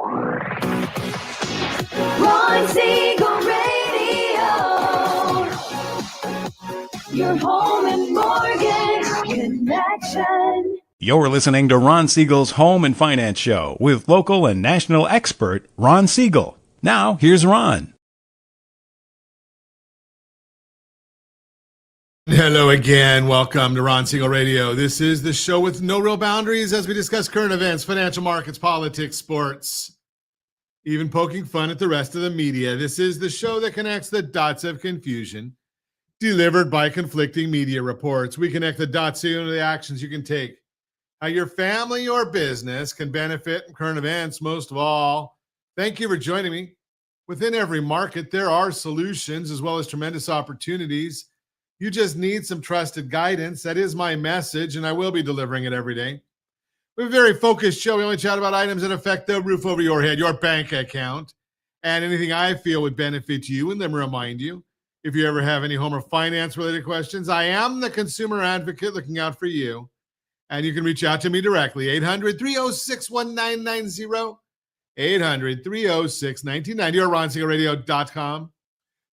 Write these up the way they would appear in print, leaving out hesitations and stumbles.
Ron Siegel Radio, your home and mortgage connection. You're listening to Ron Siegel's Home and Finance Show with local and national expert Ron Siegel. Now, here's Ron. Hello again. Welcome to Ron Siegel Radio. This is the show with no real boundaries as we discuss current events, financial markets, politics, sports, even poking fun at the rest of the media. This is the show that connects the dots of confusion delivered by conflicting media reports. We connect the dots so you know the actions you can take, how your family or business can benefit from current events. Most of all, thank you for joining me. Within every market, there are solutions as well as tremendous opportunities. You just need some trusted guidance. That is my message, and I will be delivering it every day. We have a very focused show. We only chat about items that affect the roof over your head, your bank account, and anything I feel would benefit you, and then remind you, if you ever have any home or finance-related questions, I am the consumer advocate looking out for you, and you can reach out to me directly, 800-306-1990, 800-306-1990, or RonSiegelRadio.com.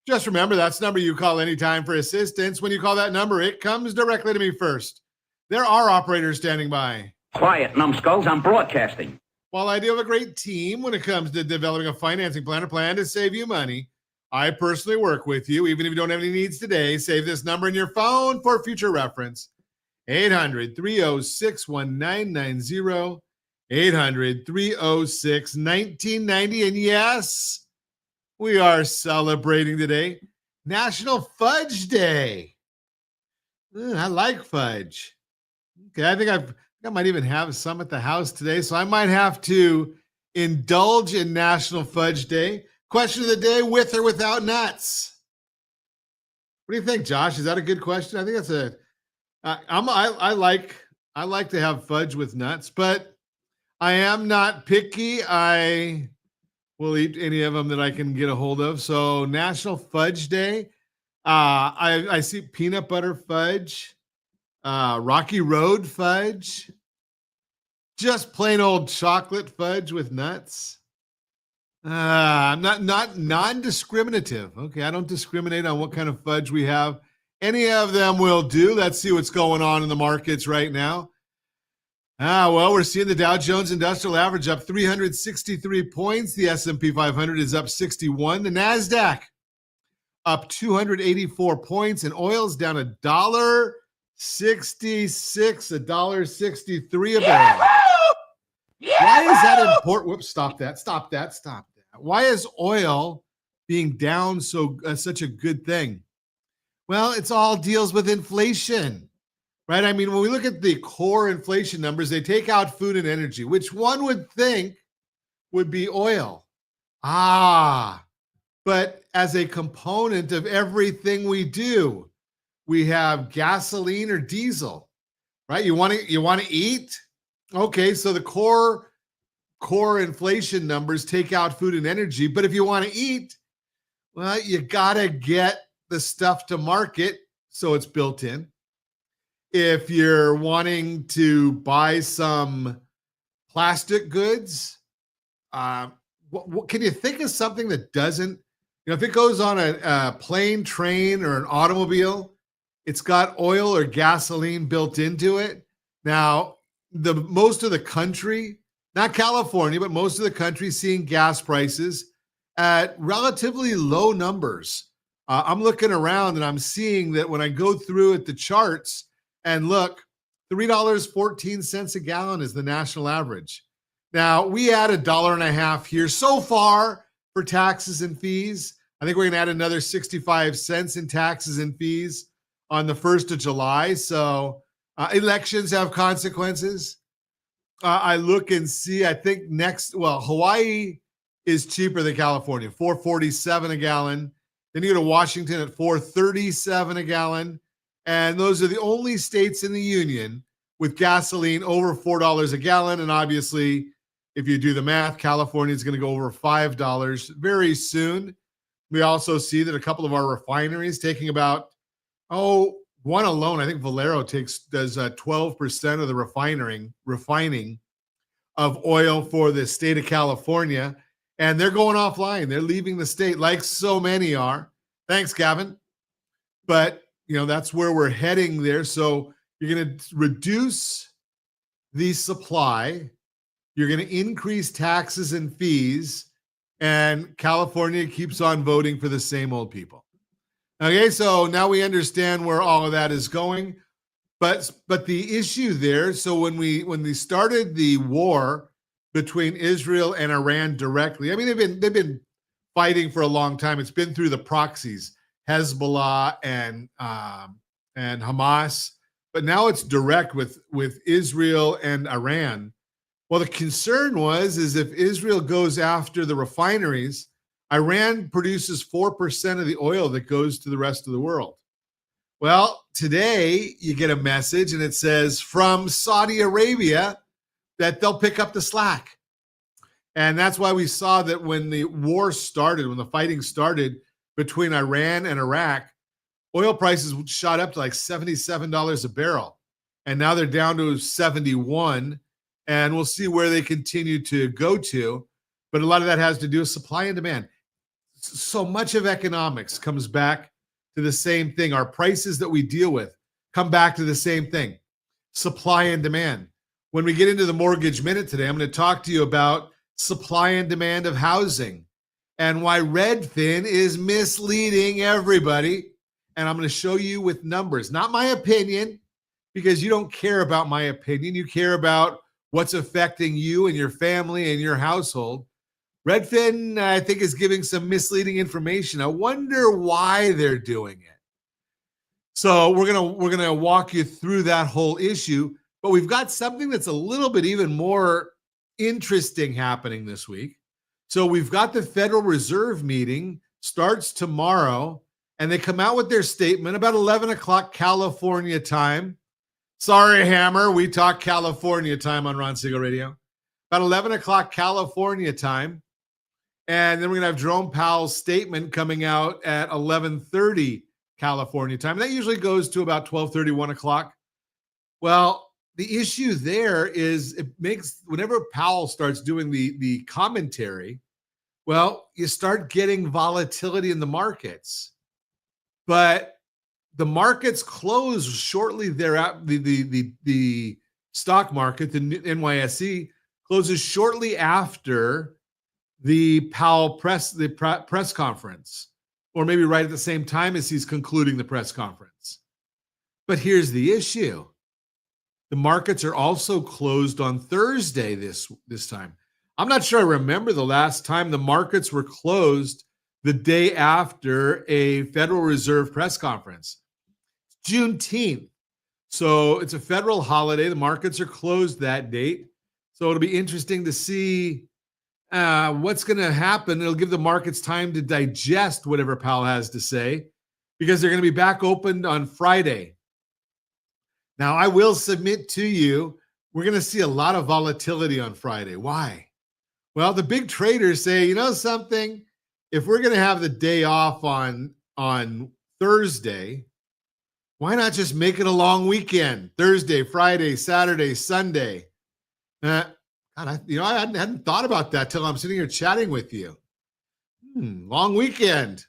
Just remember, that's the number you call anytime for assistance. When you call that number, it comes directly to me first. There are operators standing by. Quiet, numbskulls, I'm broadcasting. While I do have a great team when it comes to developing a financing plan or plan to save you money, I personally work with you, even if you don't have any needs today. Save this number in your phone for future reference. 800-306-1990, 800-306-1990. And yes, we are celebrating today National Fudge Day. I like fudge. Okay, I think I might even have some at the house today, so I might have to indulge in National Fudge Day. Question of the day: with or without nuts? What do you think, Josh? Is that a good question? I think that's a. I like to have fudge with nuts, but I am not picky. I will eat any of them that I can get a hold of. So National Fudge Day. I see peanut butter fudge, Rocky Road fudge, just plain old chocolate fudge with nuts. I'm not non-discriminative. Okay, I don't discriminate on what kind of fudge we have. Any of them will do. Let's see what's going on in the markets right now. Well, we're seeing the Dow Jones Industrial Average up 363 points. The S&P 500 is up 61. The NASDAQ up 284 points. And oil's down $1.66, $1.63 a barrel. Why is that important? Whoops, stop that. Why is oil being down such a good thing? Well, it's all deals with inflation. Right? I mean, when we look at the core inflation numbers, they take out food and energy, which one would think would be oil. But as a component of everything we do, we have gasoline or diesel, right? You want to eat? Okay, so the core inflation numbers take out food and energy, but if you want to eat, well, you got to get the stuff to market, so it's built in. If you're wanting to buy some plastic goods, what can you think of something that doesn't, if it goes on a plane, train, or an automobile, it's got oil or gasoline built into it. Now, most of the country, not California, but most of the country seeing gas prices at relatively low numbers. I'm looking around and I'm seeing that when I go through at the charts, and look, $3.14 a gallon is the national average. Now, we add $1.50 here so far for taxes and fees. I think we're going to add another 65 cents in taxes and fees on the 1st of July. So elections have consequences. I look and see, I think Hawaii is cheaper than California, $4.47 a gallon. Then you go to Washington at $4.37 a gallon. And those are the only states in the union with gasoline over $4 a gallon. And obviously, if you do the math, California is going to go over $5 very soon. We also see that a couple of our refineries taking about, one alone, I think Valero does 12% of the refining of oil for the state of California, and they're going offline. They're leaving the state like so many are. Thanks, Gavin. But, that's where we're heading there. So you're going to reduce the supply. You're going to increase taxes and fees, and California keeps on voting for the same old people. Okay, so now we understand where all of that is going. But the issue there, so when we started the war between Israel and Iran directly, I mean they've been fighting for a long time. It's been through the proxies, Hezbollah and Hamas, but now it's direct with Israel and Iran. Well, the concern is if Israel goes after the refineries, Iran produces 4% of the oil that goes to the rest of the world. Well, today you get a message and it says from Saudi Arabia that they'll pick up the slack. And that's why we saw that when the war started, when the fighting started between Iran and Iraq, oil prices shot up to like $77 a barrel. And now they're down to 71. And we'll see where they continue to go to. But a lot of that has to do with supply and demand. So much of economics comes back to the same thing. Our prices that we deal with come back to the same thing, supply and demand. When we get into the Mortgage Minute today, I'm going to talk to you about supply and demand of housing and why Redfin is misleading everybody. And I'm going to show you with numbers, not my opinion, because you don't care about my opinion. You care about what's affecting you and your family and your household. Redfin, I think, is giving some misleading information. I wonder why they're doing it. So we're gonna walk you through that whole issue. But we've got something that's a little bit even more interesting happening this week. So we've got the Federal Reserve meeting, starts tomorrow, and they come out with their statement about 11 o'clock California time. Sorry, Hammer, we talk California time on Ron Siegel Radio. About 11 o'clock California time. And then we're going to have Jerome Powell's statement coming out at 11:30 California time. That usually goes to about 12:30, 1 o'clock. Well, the issue there is it makes, whenever Powell starts doing the commentary, well, you start getting volatility in the markets. But the markets close shortly thereafter. The stock market, the NYSE, closes shortly after the Powell press conference, or maybe right at the same time as he's concluding the press conference. But here's the issue. The markets are also closed on Thursday this time. I'm not sure I remember the last time the markets were closed the day after a Federal Reserve press conference. Juneteenth. So it's a federal holiday. The markets are closed that date. So it'll be interesting to see what's going to happen. It'll give the markets time to digest whatever Powell has to say, because they're going to be back open on Friday. Now, I will submit to you, we're going to see a lot of volatility on Friday. Why? Well, the big traders say, you know something? If we're going to have the day off on Thursday, why not just make it a long weekend? Thursday, Friday, Saturday, Sunday. God, I hadn't thought about that till I'm sitting here chatting with you. Long weekend.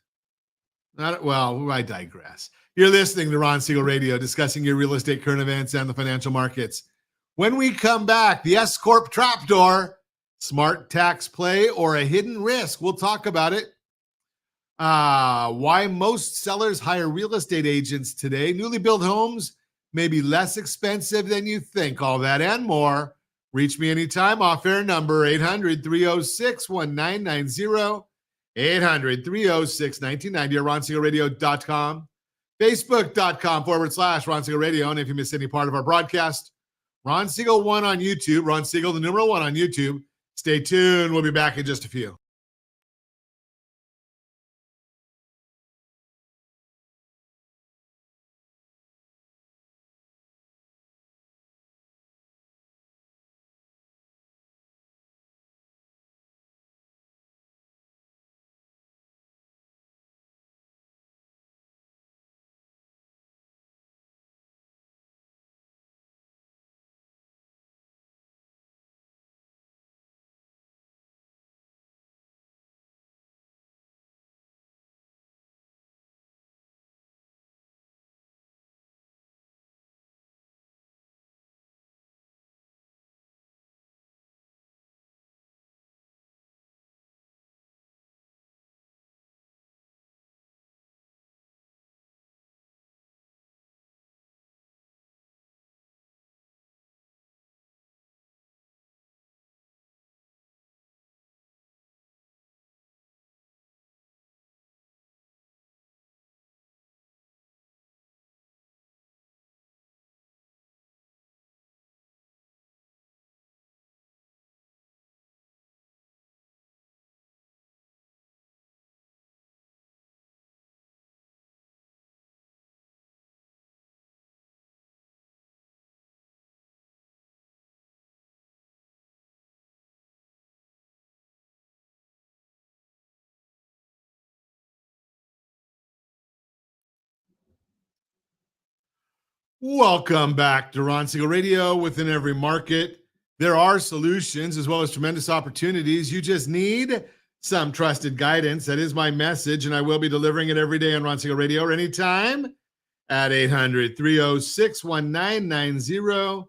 I digress. You're listening to Ron Siegel Radio, discussing your real estate current events and the financial markets. When we come back, the S-Corp Trapdoor, smart tax play or a hidden risk. We'll talk about it. Why most sellers hire real estate agents today. Newly built homes may be less expensive than you think. All that and more. Reach me anytime. Off-air number 800-306-1990. 800-306-1990 or RonSiegelRadio.com. Facebook.com/Ron Siegel Radio. And if you miss any part of our broadcast, Ron Siegel 1 on YouTube. Ron Siegel, the numeral 1 on YouTube. Stay tuned. We'll be back in just a few. Welcome back to Ron Siegel Radio. Within every market, there are solutions as well as tremendous opportunities. You just need some trusted guidance. That is my message, and I will be delivering it every day on Ron Siegel Radio or anytime at 800-306-1990,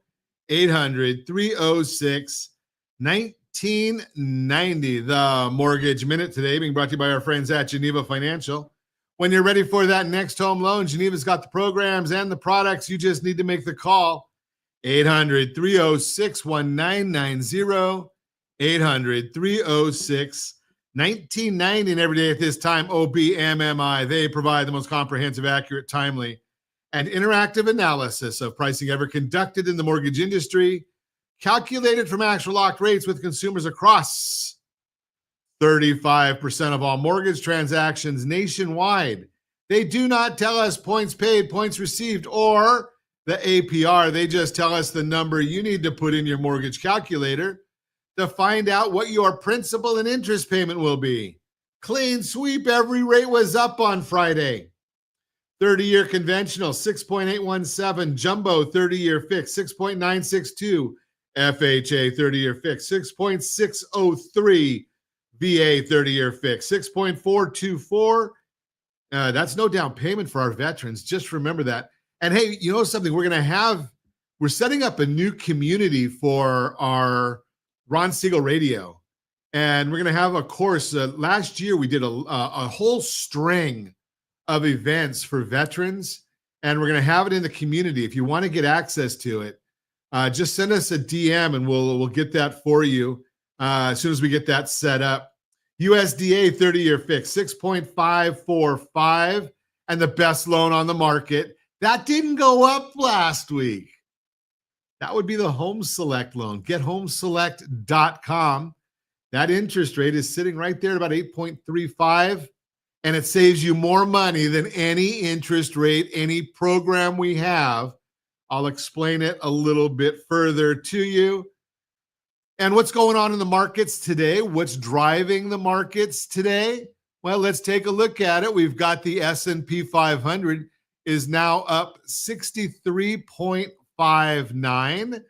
800-306-1990. The Mortgage Minute today being brought to you by our friends at Geneva Financial. When you're ready for that next home loan, Geneva's got the programs and the products. You just need to make the call. 800-306-1990, 800-306-1990. And every day at this time, OBMMI. They provide the most comprehensive, accurate, timely, and interactive analysis of pricing ever conducted in the mortgage industry, calculated from actual locked rates with consumers across 35% of all mortgage transactions nationwide. They do not tell us points paid, points received, or the APR. They just tell us the number you need to put in your mortgage calculator to find out what your principal and interest payment will be. Clean sweep. Every rate was up on Friday. 30-year conventional, 6.817. Jumbo, 30-year fixed, 6.962. FHA, 30-year fixed, 6.603. VA 30-year fix, 6.424. That's no down payment for our veterans. Just remember that. And hey, you know something? We're setting up a new community for our Ron Siegel Radio. And we're going to have a course. Last year, we did a whole string of events for veterans. And we're going to have it in the community. If you want to get access to it, just send us a DM and we'll get that for you. As soon as we get that set up. USDA 30-year fix, 6.545, and the best loan on the market. That didn't go up last week. That would be the Home Select loan. GetHomeselect.com. That interest rate is sitting right there at about 8.35, and it saves you more money than any interest rate, any program we have. I'll explain it a little bit further to you. And what's going on in the markets today? What's driving the markets today? Well, let's take a look at it. We've got the S&P 500 is now up 63.59.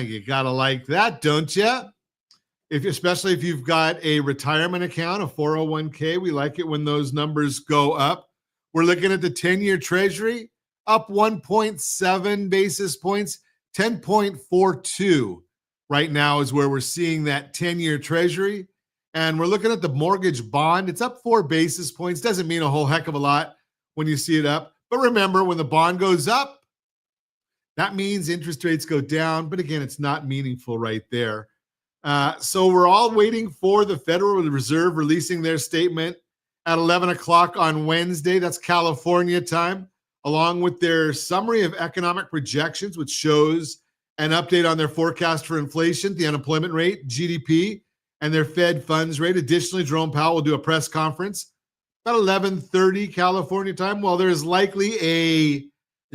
You got to like that, don't you? Especially if you've got a retirement account, a 401k, we like it when those numbers go up. We're looking at the 10-year Treasury up 1.7 basis points, 10.42. Right now is where we're seeing that 10-year Treasury. And we're looking at the mortgage bond. It's up 4 basis points. Doesn't mean a whole heck of a lot when you see it up. But remember, when the bond goes up, that means interest rates go down. But again, it's not meaningful right there. So we're all waiting for the Federal Reserve releasing their statement at 11 o'clock on Wednesday. That's California time, along with their summary of economic projections, which shows an update on their forecast for inflation, the unemployment rate, GDP, and their Fed funds rate. Additionally, Jerome Powell will do a press conference about 11:30 California time. Well, there is likely a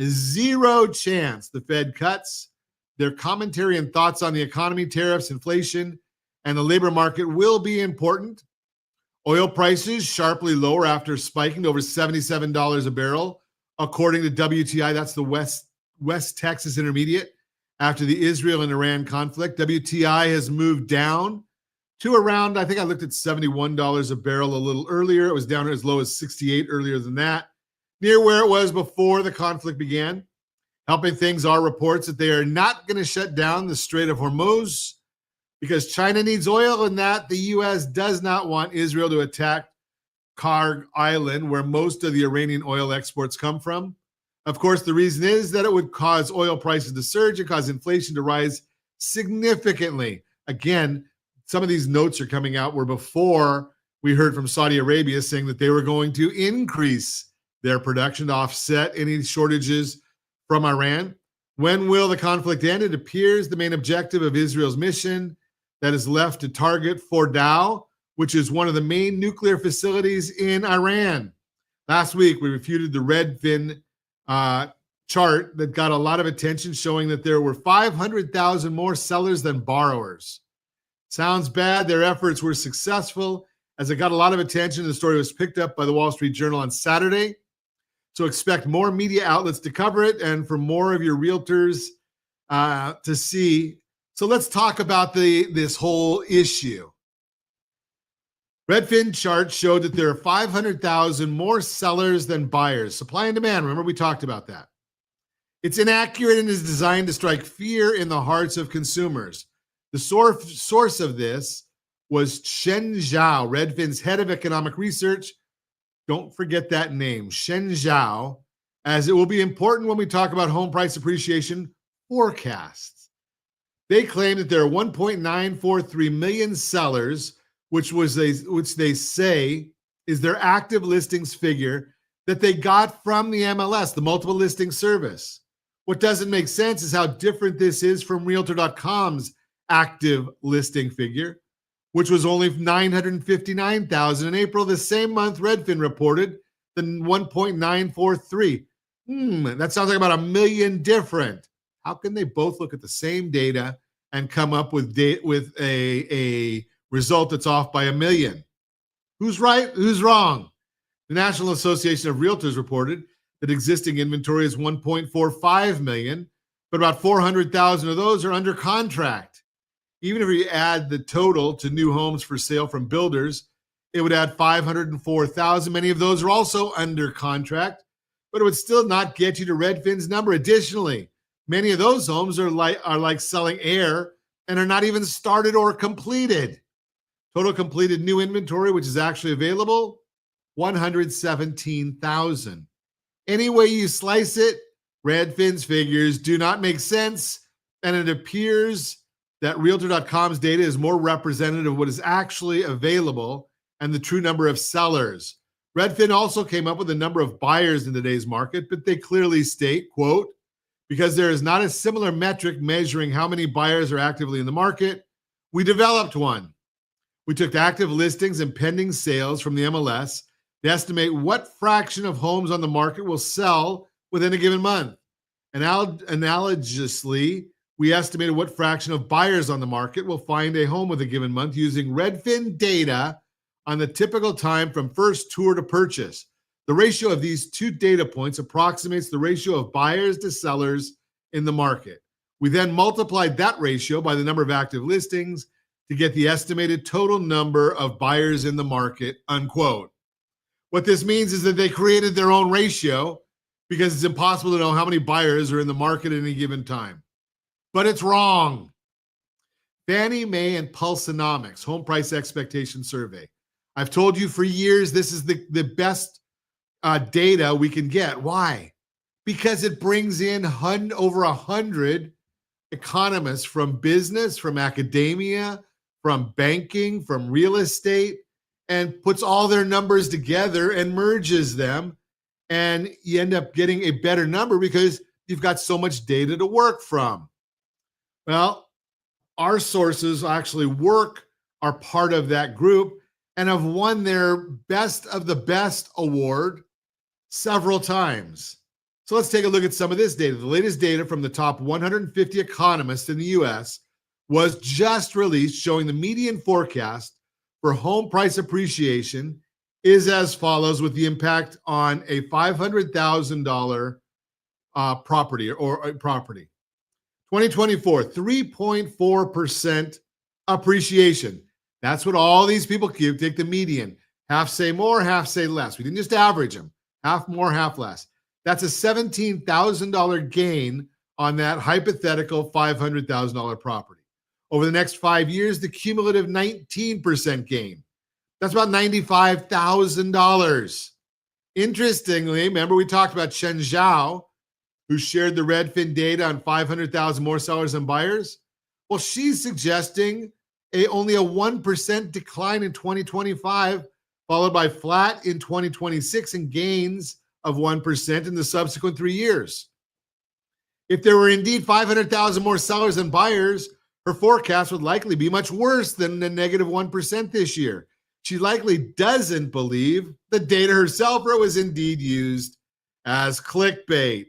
0 chance the Fed cuts. Their commentary and thoughts on the economy, tariffs, inflation, and the labor market will be important. Oil prices sharply lower after spiking to over $77 a barrel, according to WTI. That's the West Texas Intermediate. After the Israel and Iran conflict, WTI has moved down to around, I think I looked at $71 a barrel a little earlier. It was down as low as 68 earlier than that, near where it was before the conflict began. Helping things are reports that they are not going to shut down the Strait of Hormuz because China needs oil, and that the U.S. does not want Israel to attack Karg Island, where most of the Iranian oil exports come from. Of course, the reason is that it would cause oil prices to surge and cause inflation to rise significantly. Again, some of these notes are coming out where before we heard from Saudi Arabia saying that they were going to increase their production to offset any shortages from Iran. When will the conflict end? It appears the main objective of Israel's mission that is left to target Fordow, which is one of the main nuclear facilities in Iran. Last week, we refuted the Redfin chart that got a lot of attention, showing that there were 500,000 more sellers than borrowers. Sounds bad. Their efforts were successful as it got a lot of attention. The story was picked up by the Wall Street Journal on Saturday. So expect more media outlets to cover it and for more of your realtors to see. So let's talk about this whole issue. Redfin charts showed that there are 500,000 more sellers than buyers. Supply and demand. Remember, we talked about that. It's inaccurate and is designed to strike fear in the hearts of consumers. The source of this was Shen Zhao, Redfin's head of economic research. Don't forget that name, Shen Zhao, as it will be important when we talk about home price appreciation forecasts. They claim that there are 1.943 million sellers, which they say is their active listings figure that they got from the MLS, the multiple listing service. What doesn't make sense is how different this is from Realtor.com's active listing figure, which was only 959,000 in April. The same month, Redfin reported the 1.943. That sounds like about a million different. How can they both look at the same data and come up with a result that's off by a million? Who's right? Who's wrong? The National Association of Realtors reported that existing inventory is 1.45 million, but about 400,000 of those are under contract. Even if you add the total to new homes for sale from builders, it would add 504,000. Many of those are also under contract, but it would still not get you to Redfin's number. Additionally, many of those homes are like selling air and are not even started or completed. Total completed new inventory, which is actually available, 117,000. Any way you slice it, Redfin's figures do not make sense, and it appears that Realtor.com's data is more representative of what is actually available and the true number of sellers. Redfin also came up with a number of buyers in today's market, but they clearly state, quote, because there is not a similar metric measuring how many buyers are actively in the market, we developed one. We took active listings and pending sales from the MLS to estimate what fraction of homes on the market will sell within a given month. Analogously, we estimated what fraction of buyers on the market will find a home with a given month using Redfin data on the typical time from first tour to purchase. The ratio of these two data points approximates the ratio of buyers to sellers in the market. We then multiplied that ratio by the number of active listings to get the estimated total number of buyers in the market, unquote. What this means is that they created their own ratio because it's impossible to know how many buyers are in the market at any given time. But it's wrong. Fannie Mae and Pulsenomics Home Price Expectation Survey. I've told you for years this is the best data we can get. Why? Because it brings in over 100 economists from business, from academia, from banking, from real estate, and puts all their numbers together and merges them. And you end up getting a better number because you've got so much data to work from. Well, our sources actually are part of that group and have won their Best of the Best award several times. So let's take a look at some of this data. The latest data from the top 150 economists in the US was just released, showing the median forecast for home price appreciation is as follows, with the impact on a $500,000 property or property. 2024, 3.4% appreciation. That's what all these people give. Take the median. Half say more, half say less. We didn't just average them. Half more, half less. That's a $17,000 gain on that hypothetical $500,000 property. Over the next 5 years, the cumulative 19% gain. That's about $95,000. Interestingly, remember we talked about Shen Zhao, who shared the Redfin data on 500,000 more sellers and buyers? Well, she's suggesting only a 1% decline in 2025, followed by flat in 2026 and gains of 1% in the subsequent 3 years. If there were indeed 500,000 more sellers and buyers, her forecast would likely be much worse than the negative 1% this year. She likely doesn't believe the data herself, or it was indeed used as clickbait.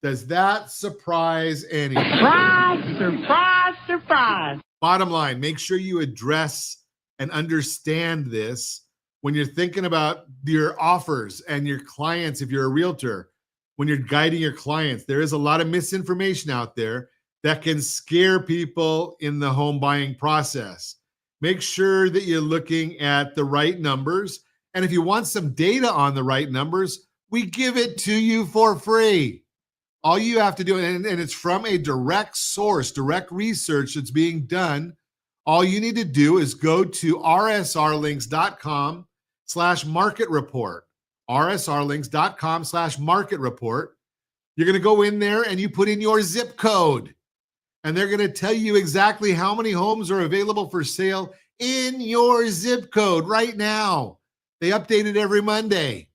Does that surprise anyone? Surprise, surprise, surprise. Bottom line, make sure you address and understand this when you're thinking about your offers and your clients if you're a realtor. when you're guiding your clients. There is a lot of misinformation out there that can scare people in the home buying process. Make sure that you're looking at the right numbers. And if you want some data on the right numbers, we give it to you for free. All you have to do, and it's from a direct source, direct research that's being done. All you need to do is go to rsrlinks.com/market report. rsrlinks.com/market report. You're going to go in there and you put in your zip code. And they're going to tell you exactly how many homes are available for sale in your zip code right now. They update it every Monday.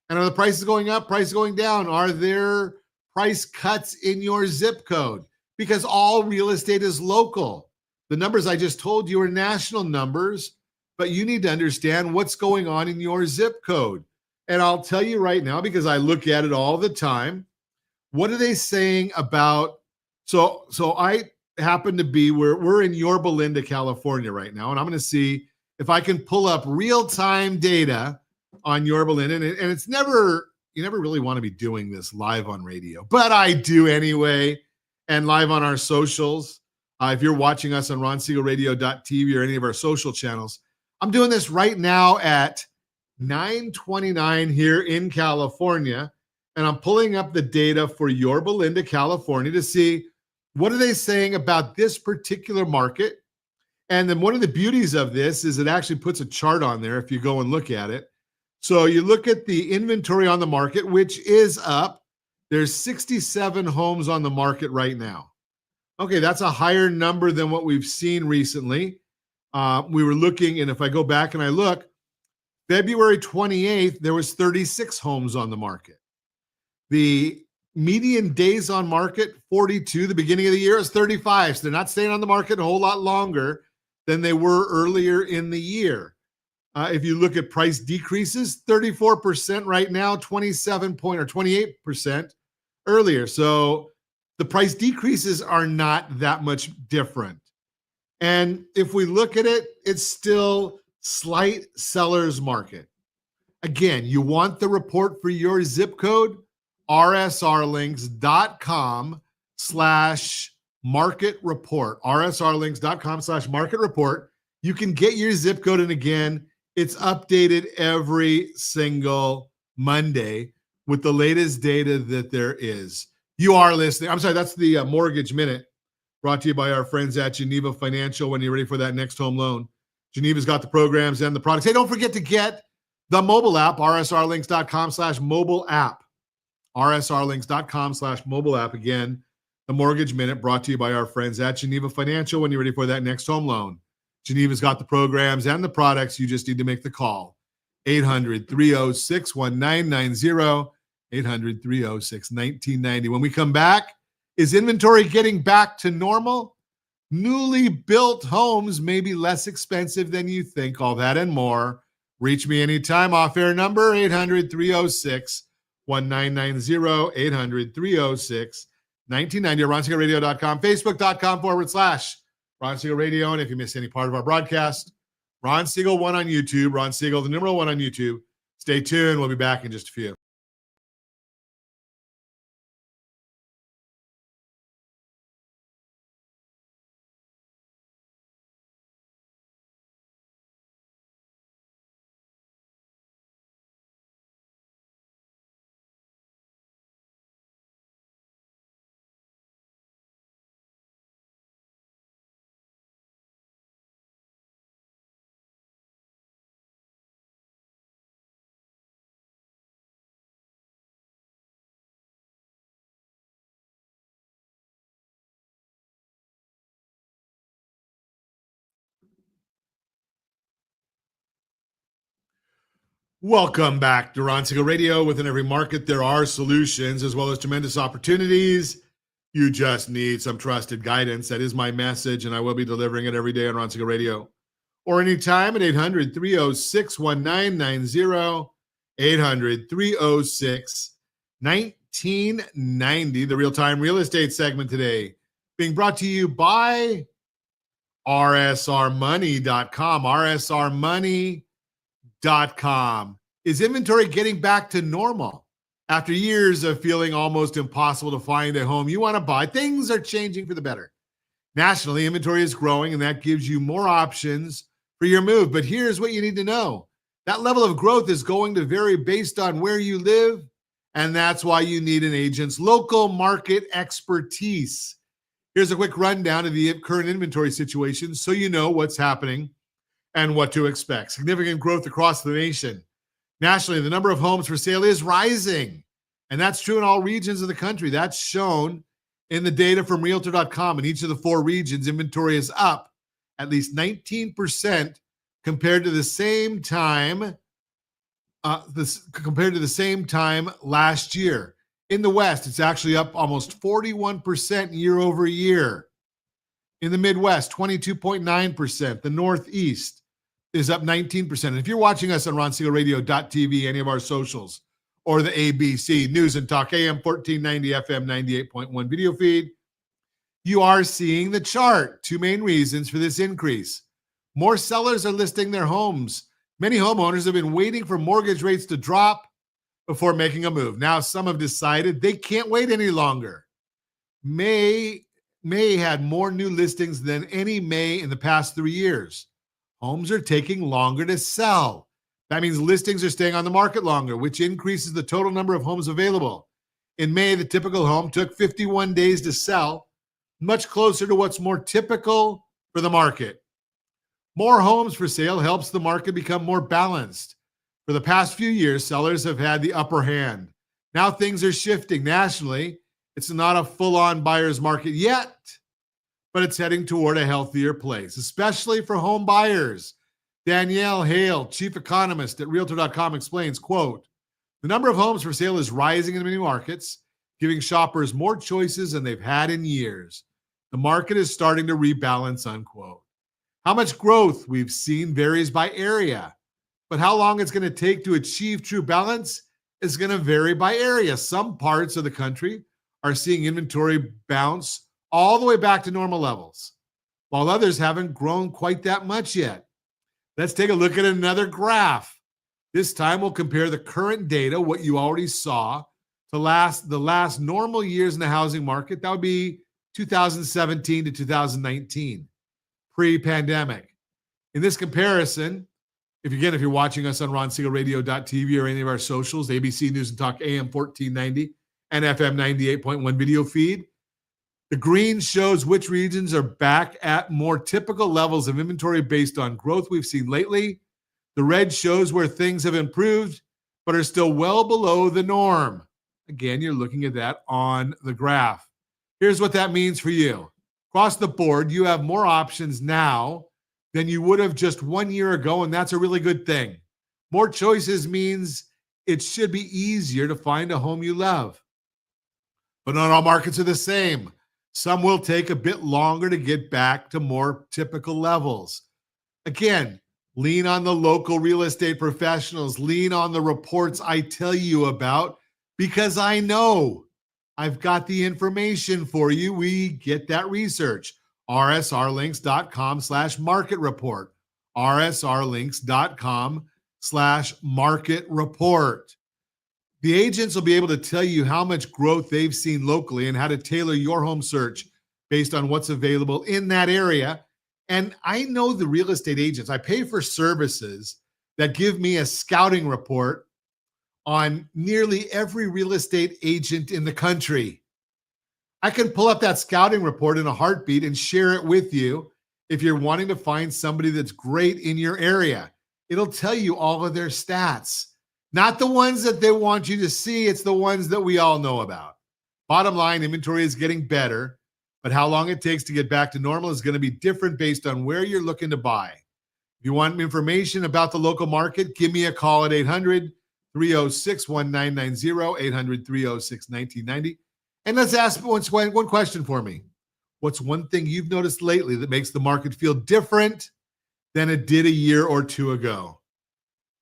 And are the prices going up, prices going down? Are there price cuts in your zip code? Because all real estate is local. The numbers I just told you are national numbers, but you need to understand what's going on in your zip code. And I'll tell you right now, because I look at it all the time, what are they saying about So I happen to be we're in Yorba Linda, California right now, and I'm going to see if I can pull up real-time data on Yorba Linda. And it's never, you never really want to be doing this live on radio, but I do anyway, and live on our socials. If you're watching us on ronsiegelradio.tv or any of our social channels, I'm doing this right now at 9:29 here in California, and I'm pulling up the data for Yorba Linda, California to see what are they saying about this particular market. And then one of the beauties of this is it actually puts a chart on there if you go and look at it. So you look at the inventory on the market, which is up. There's 67 homes on the market right now. Okay, that's a higher number than what we've seen recently. We were looking, and if I go back and I look, February 28th, there was 36 homes on the market. The median days on market, 42. The beginning of the year is 35. So they're not staying on the market a whole lot longer than they were earlier in the year. If you look at price decreases, 34% right now, 28% earlier. So the price decreases are not that much different. And if we look at it, it's still slight seller's market. Again, you want the report for your zip code? rsrlinks.com/market report. rsrlinks.com/market report. You can get your zip code. And again, it's updated every single Monday with the latest data that there is. You are listening. I'm sorry, that's the Mortgage Minute brought to you by our friends at Geneva Financial. When you're ready for that next home loan, Geneva's got the programs and the products. Hey, don't forget to get the mobile app, rsrlinks.com/mobile app. rsrlinks.com/mobile app. Again, the Mortgage Minute brought to you by our friends at Geneva Financial. When you're ready for that next home loan, Geneva's got the programs and the products. You just need to make the call. 800-306-1990, 800-306-1990. When we come back, is inventory getting back to normal? Newly built homes may be less expensive than you think. All that and more. Reach me anytime. Off-air number, 800-306-1990, 800-306-1990, ronsiegelradio.com, facebook.com/Ron Siegel Radio. And if you miss any part of our broadcast, Ron Siegel 1 on YouTube, Ron Siegel, the numeral 1 on YouTube. Stay tuned. We'll be back in just a few. Welcome back to Ron Siegel Radio. Within every market, there are solutions as well as tremendous opportunities. You just need some trusted guidance. That is my message, and I will be delivering it every day on Ron Siegel Radio or anytime at 800-306-1990, 800-306-1990. The real-time real estate segment today being brought to you by rsrmoney.com, rsrmoney.com. Is inventory getting back to normal? After years of feeling almost impossible to find a home you want to buy, things are changing for the better. Nationally, inventory is growing, and that gives you more options for your move. But here's what you need to know. That level of growth is going to vary based on where you live, and that's why you need an agent's local market expertise. Here's a quick rundown of the current inventory situation so you know what's happening and what to expect. Significant growth across the nation. Nationally, the number of homes for sale is rising, and that's true in all regions of the country. That's shown in the data from Realtor.com. In each of the 4 regions, inventory is up at least 19% compared to the same time last year. In the West, it's actually up almost 41% year over year. In the Midwest, 22.9%. The Northeast is up 19%. And if you're watching us on RonSiegelRadio.tv, any of our socials, or the ABC News and Talk AM 1490 FM 98.1 video feed, you are seeing the chart. 2 main reasons for this increase. More sellers are listing their homes. Many homeowners have been waiting for mortgage rates to drop before making a move. Now some have decided they can't wait any longer. May had more new listings than any May in the past 3 years. Homes are taking longer to sell. That means listings are staying on the market longer, which increases the total number of homes available. In May, the typical home took 51 days to sell, much closer to what's more typical for the market. More homes for sale helps the market become more balanced. For the past few years, sellers have had the upper hand. Now things are shifting nationally. It's not a full-on buyer's market yet, but it's heading toward a healthier place, especially for home buyers. Danielle Hale, chief economist at Realtor.com, explains, quote, the number of homes for sale is rising in many markets, giving shoppers more choices than they've had in years. The market is starting to rebalance, unquote. How much growth we've seen varies by area, but how long it's going to take to achieve true balance is going to vary by area. Some parts of the country are seeing inventory bounce all the way back to normal levels, while others haven't grown quite that much yet. Let's take a look at another graph. This time we'll compare the current data, what you already saw, to the last normal years in the housing market. That would be 2017 to 2019, pre-pandemic. In this comparison, if you're watching us on RonSiegelRadio.tv or any of our socials, ABC News and Talk AM 1490 and FM 98.1 video feed, the green shows which regions are back at more typical levels of inventory based on growth we've seen lately. The red shows where things have improved, but are still well below the norm. Again, you're looking at that on the graph. Here's what that means for you. Across the board, you have more options now than you would have just 1 year ago, and that's a really good thing. More choices means it should be easier to find a home you love. But not all markets are the same. Some will take a bit longer to get back to more typical levels. Again, lean on the local real estate professionals. Lean on the reports I tell you about, because I know I've got the information for you. We get that research. rsrlinks.com/market report. rsrlinks.com/market report. The agents will be able to tell you how much growth they've seen locally and how to tailor your home search based on what's available in that area. And I know the real estate agents. I pay for services that give me a scouting report on nearly every real estate agent in the country. I can pull up that scouting report in a heartbeat and share it with you if you're wanting to find somebody that's great in your area. It'll tell you all of their stats. Not the ones that they want you to see, it's the ones that we all know about. Bottom line, inventory is getting better, but how long it takes to get back to normal is going to be different based on where you're looking to buy. If you want information about the local market, give me a call at 800-306-1990, 800-306-1990. And let's ask one question for me. What's one thing you've noticed lately that makes the market feel different than it did a year or two ago?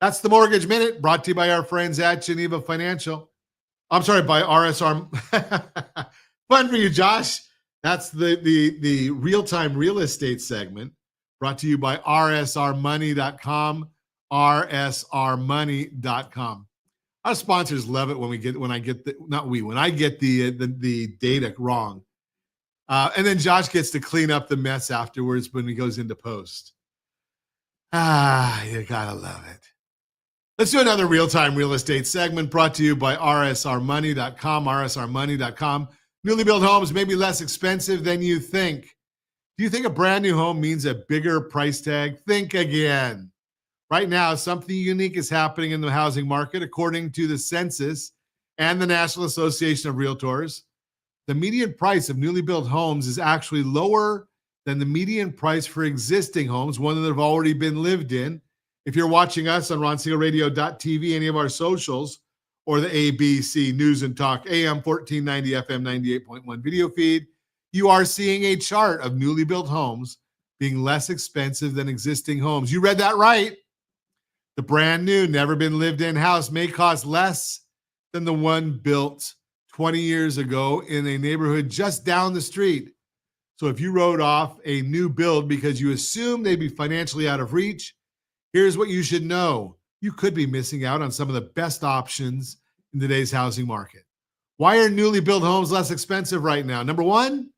That's the Mortgage Minute, brought to you by our friends at Geneva Financial. I'm sorry, by RSR. Fun for you, Josh. That's the real-time real estate segment, brought to you by rsrmoney.com, rsrmoney.com. Our sponsors love it when I get the data wrong. And then Josh gets to clean up the mess afterwards when he goes into post. You gotta love it. Let's do another real-time real estate segment brought to you by rsrmoney.com, rsrmoney.com. Newly built homes may be less expensive than you think. Do you think a brand new home means a bigger price tag? Think again. Right now, something unique is happening in the housing market. According to the census and the National Association of Realtors, the median price of newly built homes is actually lower than the median price for existing homes, one that have already been lived in. If you're watching us on RonSiegelRadio.tv, any of our socials, or the ABC News and Talk AM 1490 FM 98.1 video feed, you are seeing a chart of newly built homes being less expensive than existing homes. You read that right. The brand new, never been lived in house may cost less than the one built 20 years ago in a neighborhood just down the street. So if you wrote off a new build because you assume they'd be financially out of reach, here's what you should know. You could be missing out on some of the best options in today's housing market. Why are newly built homes less expensive right now? Number one,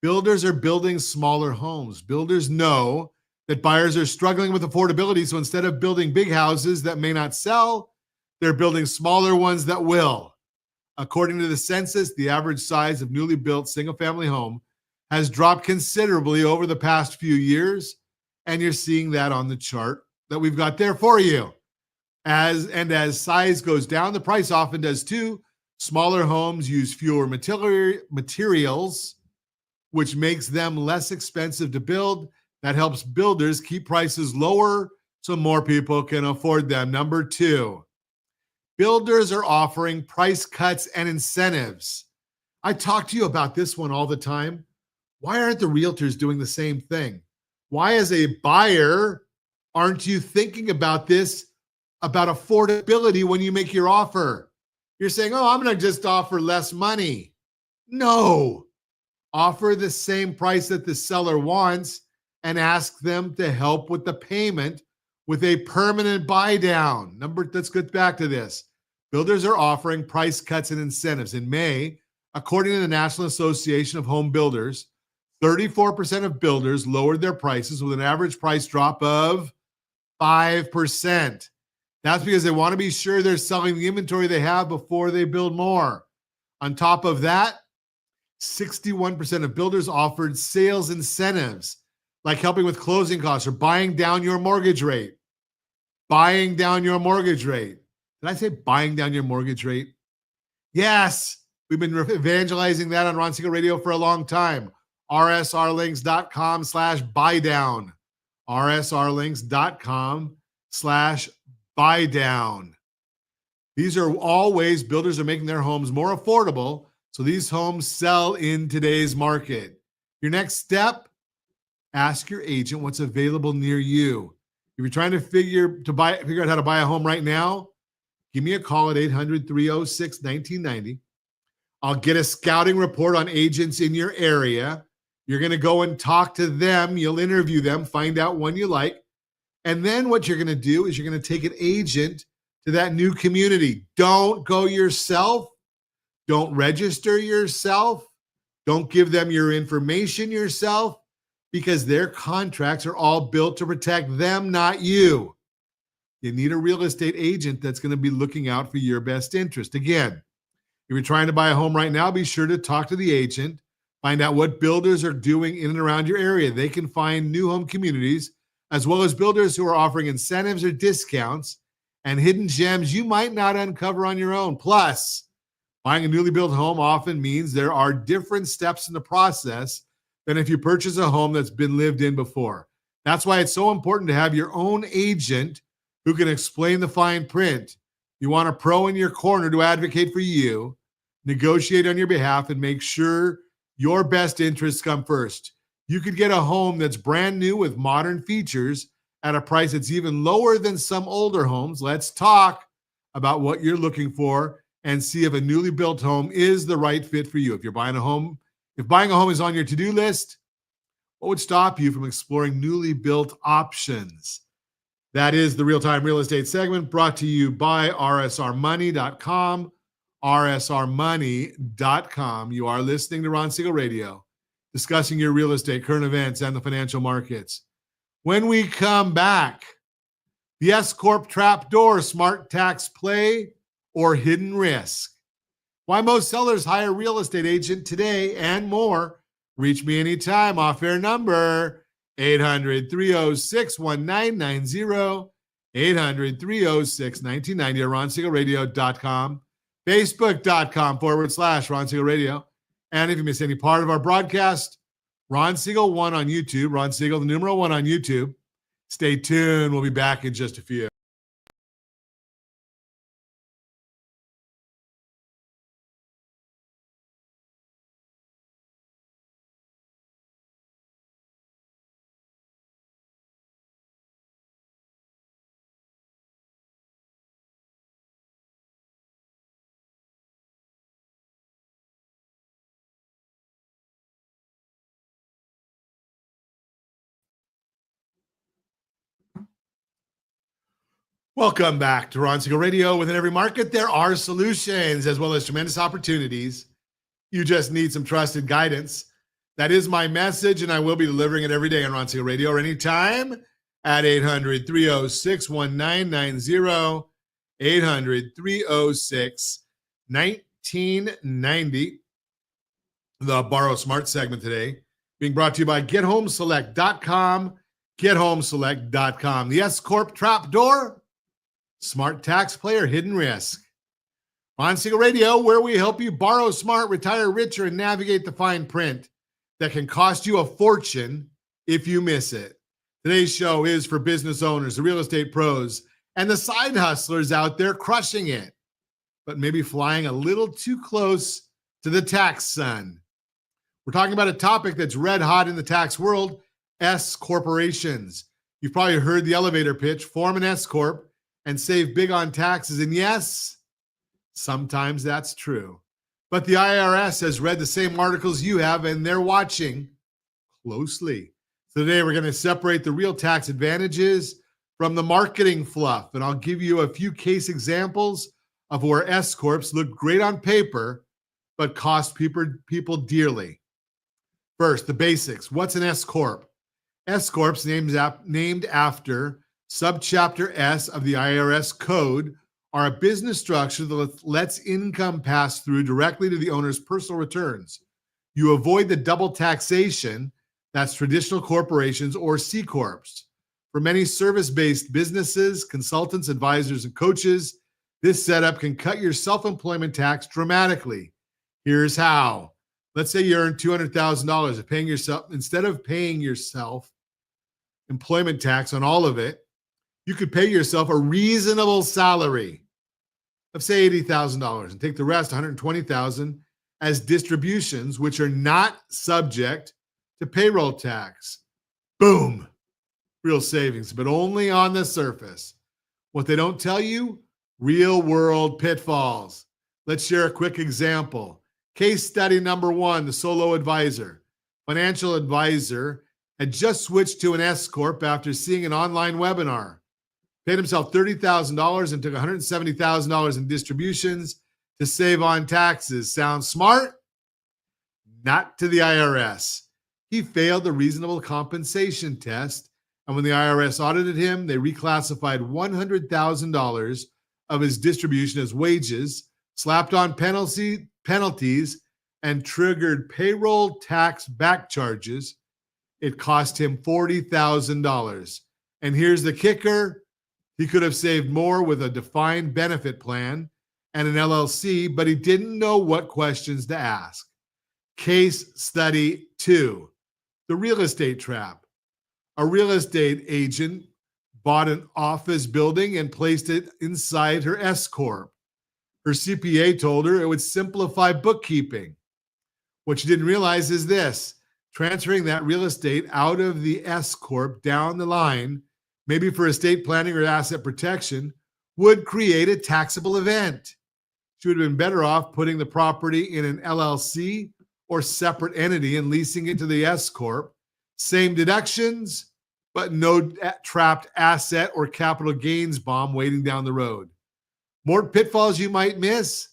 builders are building smaller homes. Builders know that buyers are struggling with affordability, so instead of building big houses that may not sell, they're building smaller ones that will. According to the census, the average size of newly built single-family home has dropped considerably over the past few years, and you're seeing that on the chart that we've got there for you. As size goes down, the price often does too. Smaller homes use fewer materials, which makes them less expensive to build. That helps builders keep prices lower so more people can afford them. Number two, builders are offering price cuts and incentives. I talk to you about this one all the time. Why aren't the realtors doing the same thing? Why, as a buyer, aren't you thinking about this, about affordability when you make your offer? You're saying, oh, I'm going to just offer less money. No. Offer the same price that the seller wants and ask them to help with the payment with a permanent buy down. Let's get back to this. Builders are offering price cuts and incentives. In May, according to the National Association of Home Builders, 34% of builders lowered their prices with an average price drop of 5%. That's because they want to be sure they're selling the inventory they have before they build more. On top of that, 61% of builders offered sales incentives, like helping with closing costs or buying down your mortgage rate. Buying down your mortgage rate. Did I say buying down your mortgage rate? Yes, we've been evangelizing that on Ron Siegel Radio for a long time. rsrlinks.com/buydown. rsrlinks.com/buydown. These are all ways builders are making their homes more affordable, so these homes sell in today's market. Your next step, ask your agent what's available near you. If you're trying to figure out how to buy a home right now, give me a call at 800-306-1990. I'll get a scouting report on agents in your area. You're going to go and talk to them. You'll interview them, find out one you like. And then what you're going to do is you're going to take an agent to that new community. Don't go yourself. Don't register yourself. Don't give them your information yourself, because their contracts are all built to protect them, not you. You need a real estate agent that's going to be looking out for your best interest. Again, if you're trying to buy a home right now, be sure to talk to the agent. Find out what builders are doing in and around your area. They can find new home communities, as well as builders who are offering incentives or discounts and hidden gems you might not uncover on your own. Plus, buying a newly built home often means there are different steps in the process than if you purchase a home that's been lived in before. That's why it's so important to have your own agent who can explain the fine print. You want a pro in your corner to advocate for you, negotiate on your behalf, and make sure your best interests come first. You could get a home that's brand new with modern features at a price that's even lower than some older homes. Let's talk about what you're looking for and see if a newly built home is the right fit for you. If buying a home is on your to-do list, what would stop you from exploring newly built options? That is the Real-Time Real Estate segment brought to you by rsrmoney.com. rsrmoney.com. You are listening to Ron Siegel Radio, discussing your real estate, current events, and the financial markets. When we come back, the S-Corp Trapdoor, smart tax play or hidden risk. Why most sellers hire real estate agent today and more. Reach me anytime. Off-air number 800-306-1990, 800-306-1990, or RonSiegelRadio.com, Facebook.com/Ron Siegel Radio. And if you miss any part of our broadcast, Ron Siegel 1 on YouTube, Ron Siegel, the numeral 1 on YouTube. Stay tuned. We'll be back in just a few. Welcome back to Ron Siegel Radio. Within every market, there are solutions as well as tremendous opportunities. You just need some trusted guidance. That is my message, and I will be delivering it every day on Ron Siegel Radio or anytime at 800-306-1990, 800-306-1990. The Borrow Smart segment today being brought to you by GetHomeSelect.com, GetHomeSelect.com. The S-Corp Trapdoor, smart tax play or hidden risk. On Siegel Radio, where we help you borrow smart, retire richer, and navigate the fine print that can cost you a fortune if you miss it. Today's show is for business owners, the real estate pros, and the side hustlers out there crushing it, but maybe flying a little too close to the tax sun. We're talking about a topic that's red hot in the tax world, S corporations. You've probably heard the elevator pitch, form an S corp and save big on taxes. And yes, sometimes that's true. But the IRS has read the same articles you have, and they're watching closely. So today we're going to separate the real tax advantages from the marketing fluff. And I'll give you a few case examples of where S corps look great on paper, but cost people dearly. First, the basics. What's an S corp? S corps named after Subchapter S of the IRS code are a business structure that lets income pass through directly to the owner's personal returns. You avoid the double taxation that's traditional corporations or C corps. For many service-based businesses, consultants, advisors, and coaches, this setup can cut your self-employment tax dramatically. Here's how. Let's say you earn $200,000 of paying yourself, instead of paying yourself employment tax on all of it, you could pay yourself a reasonable salary of say $80,000 and take the rest, $120,000, as distributions, which are not subject to payroll tax. Boom, real savings, but only on the surface. What they don't tell you, real world pitfalls. Let's share a quick example. Case study number 1, the solo advisor. Financial advisor had just switched to an S corp after seeing an online webinar. Paid himself $30,000 and took $170,000 in distributions to save on taxes. Sounds smart? Not to the IRS. He failed the reasonable compensation test, and when the IRS audited him, they reclassified $100,000 of his distribution as wages, slapped on penalties, and triggered payroll tax back charges. It cost him $40,000. And here's the kicker. He could have saved more with a defined benefit plan and an LLC, but he didn't know what questions to ask. Case study 2, the real estate trap. A real estate agent bought an office building and placed it inside her S corp. Her CPA told her it would simplify bookkeeping. What she didn't realize is this: transferring that real estate out of the S corp down the line, maybe for estate planning or asset protection, would create a taxable event. She would have been better off putting the property in an LLC or separate entity and leasing it to the S corp. Same deductions, but no trapped asset or capital gains bomb waiting down the road. More pitfalls you might miss.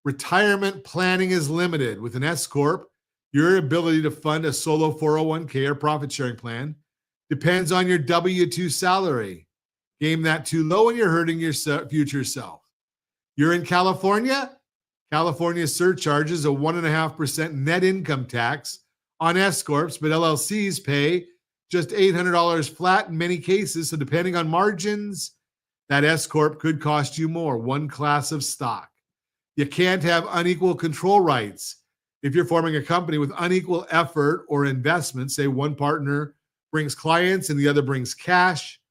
Retirement planning is limited. With an S Corp, your ability to fund a solo 401k or profit sharing plan depends on your W-2 salary. Game that too low and you're hurting your future self. You're in California? California surcharges a 1.5% net income tax on S Corps, but LLCs pay just $800 flat in many cases. So depending on margins, that S Corp could cost you more, one class of stock. You can't have unequal control rights. If you're forming a company with unequal effort or investment, say one partner brings clients and the other brings cash,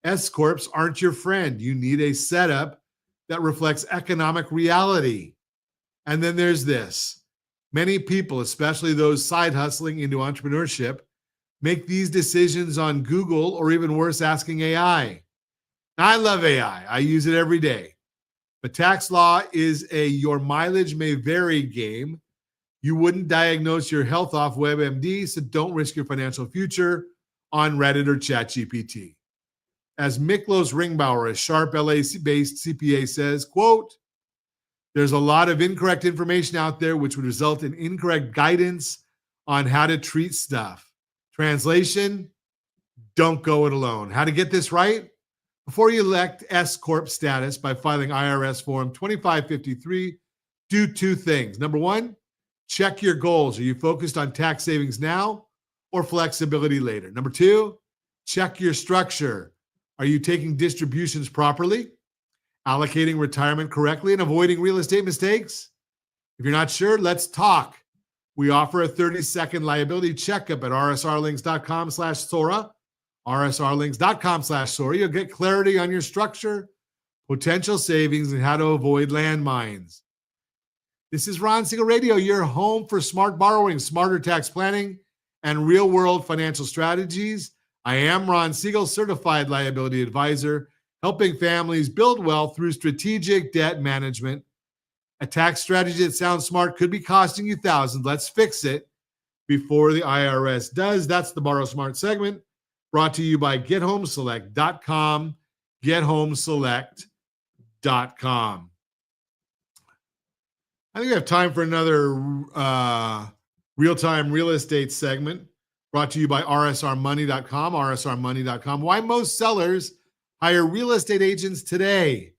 S Corps aren't your friend. You need a setup that reflects economic reality. And then there's this. Many people, especially those side hustling into entrepreneurship, make these decisions on Google or even worse, asking AI. I love AI. I use it every day. But tax law is a your mileage may vary game. You wouldn't diagnose your health off WebMD, so don't risk your financial future on Reddit or ChatGPT. As Miklos Ringbauer, a sharp LA-based CPA says, quote, there's a lot of incorrect information out there which would result in incorrect guidance on how to treat stuff. Translation, don't go it alone. How to get this right? Before you elect S Corp status by filing IRS Form 2553, do two things. Number one, check your goals. Are you focused on tax savings now or flexibility later? Number two, check your structure. Are you taking distributions properly, allocating retirement correctly, and avoiding real estate mistakes? If you're not sure, let's talk. We offer a 30-second liability checkup at rsrlinks.com/Sora. rsrlinks.com/Sora. You'll get clarity on your structure, potential savings, and how to avoid landmines. This is Ron Siegel Radio, your home for smart borrowing, smarter tax planning, and real-world financial strategies. I am Ron Siegel, Certified Liability Advisor, helping families build wealth through strategic debt management. A tax strategy that sounds smart could be costing you thousands. Let's fix it before the IRS does. That's the Borrow Smart segment, brought to you by GetHomeSelect.com, GetHomeSelect.com. I think we have time for another real-time real estate segment, brought to you by RSRmoney.com, RSRmoney.com. Why most sellers hire real estate agents today.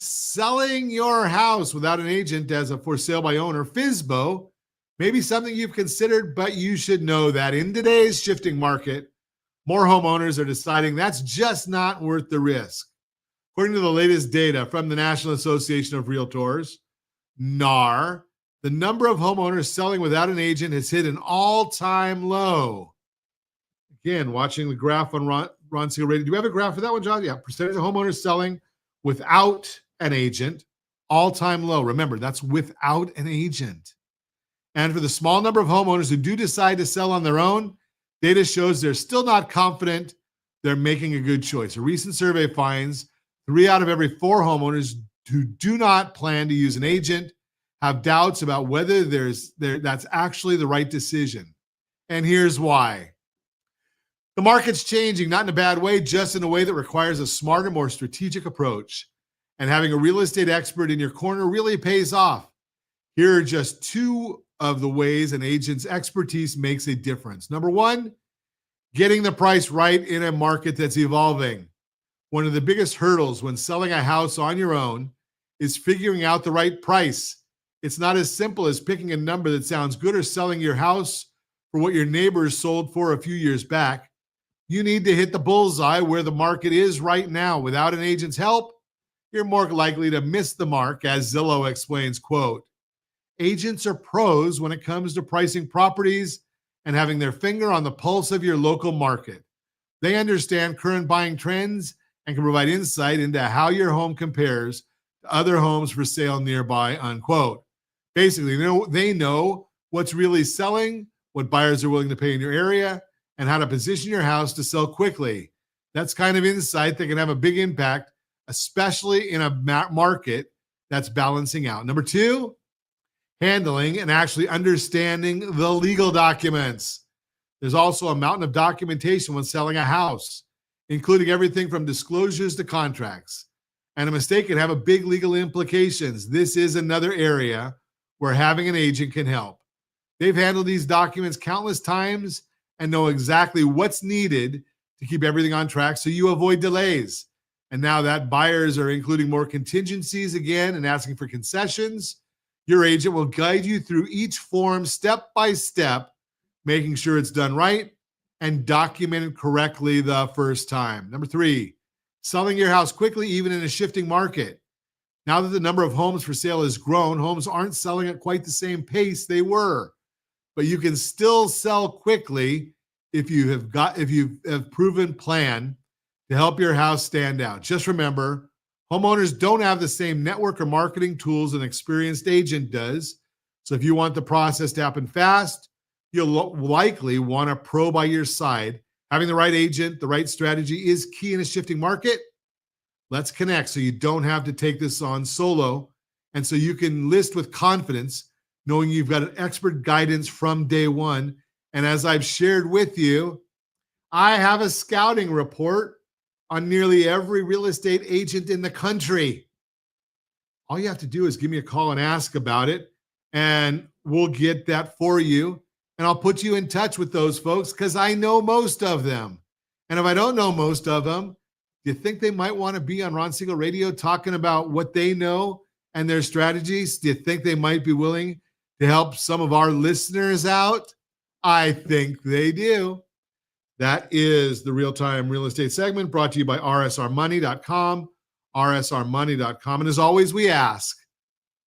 Selling your house without an agent as a for sale by owner, FSBO, may be something you've considered, but you should know that in today's shifting market, more homeowners are deciding that's just not worth the risk. According to the latest data from the National Association of Realtors, NAR, the number of homeowners selling without an agent has hit an all-time low. Again, watching the graph on Ron Siegel Radio. Do we have a graph for that one, John? Yeah, percentage of homeowners selling without an agent, all-time low. Remember, that's without an agent. And for the small number of homeowners who do decide to sell on their own, data shows they're still not confident they're making a good choice. A recent survey finds 3 out of every 4 homeowners who do not plan to use an agent have doubts about whether that's actually the right decision. And here's why. The market's changing, not in a bad way, just in a way that requires a smarter, more strategic approach. And having a real estate expert in your corner really pays off. Here are just 2 of the ways an agent's expertise makes a difference. Number 1, getting the price right in a market that's evolving. One of the biggest hurdles when selling a house on your own is figuring out the right price. It's not as simple as picking a number that sounds good or selling your house for what your neighbors sold for a few years back. You need to hit the bullseye where the market is right now. Without an agent's help, you're more likely to miss the mark, as Zillow explains, quote, agents are pros when it comes to pricing properties and having their finger on the pulse of your local market. They understand current buying trends and can provide insight into how your home compares to other homes for sale nearby, unquote. Basically, they know what's really selling, what buyers are willing to pay in your area, and how to position your house to sell quickly. That's kind of insight that can have a big impact, especially in a market that's balancing out. Number 2, handling and actually understanding the legal documents. There's also a mountain of documentation when selling a house, including everything from disclosures to contracts. And a mistake can have a big legal implications. This is another area where having an agent can help. They've handled these documents countless times and know exactly what's needed to keep everything on track so you avoid delays. And now that buyers are including more contingencies again and asking for concessions, your agent will guide you through each form step by step, making sure it's done right and documented correctly the first time. Number 3, selling your house quickly, even in a shifting market. Now that the number of homes for sale has grown, homes aren't selling at quite the same pace they were, but you can still sell quickly if you have proven plan to help your house stand out. Just remember, homeowners don't have the same network or marketing tools an experienced agent does. So if you want the process to happen fast, you'll likely want a pro by your side. Having the right agent, the right strategy is key in a shifting market. Let's connect so you don't have to take this on solo, and so you can list with confidence, knowing you've got an expert guidance from day one. And as I've shared with you, I have a scouting report on nearly every real estate agent in the country. All you have to do is give me a call and ask about it, and we'll get that for you. And I'll put you in touch with those folks because I know most of them. And if I don't know most of them, do you think they might want to be on Ron Siegel Radio talking about what they know and their strategies? Do you think they might be willing to help some of our listeners out? I think they do. That is the Real-Time Real Estate segment brought to you by rsrmoney.com, rsrmoney.com. And as always, we ask,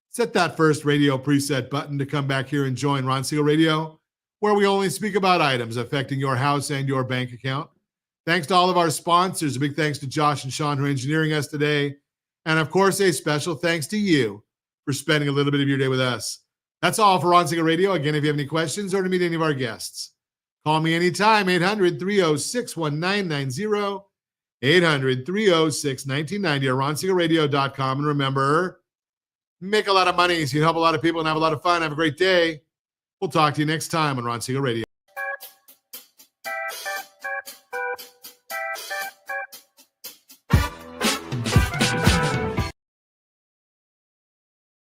set that first radio preset button to come back here and join Ron Siegel Radio, where we only speak about items affecting your house and your bank account. Thanks to all of our sponsors. A big thanks to Josh and Sean who are engineering us today. And of course, a special thanks to you for spending a little bit of your day with us. That's all for Ron Siegel Radio. Again, if you have any questions or to meet any of our guests, call me anytime, 800-306-1990, 800-306-1990, or ronsiegelradio.com. And remember, make a lot of money so you help a lot of people and have a lot of fun. Have a great day. We'll talk to you next time on Ron Siegel Radio.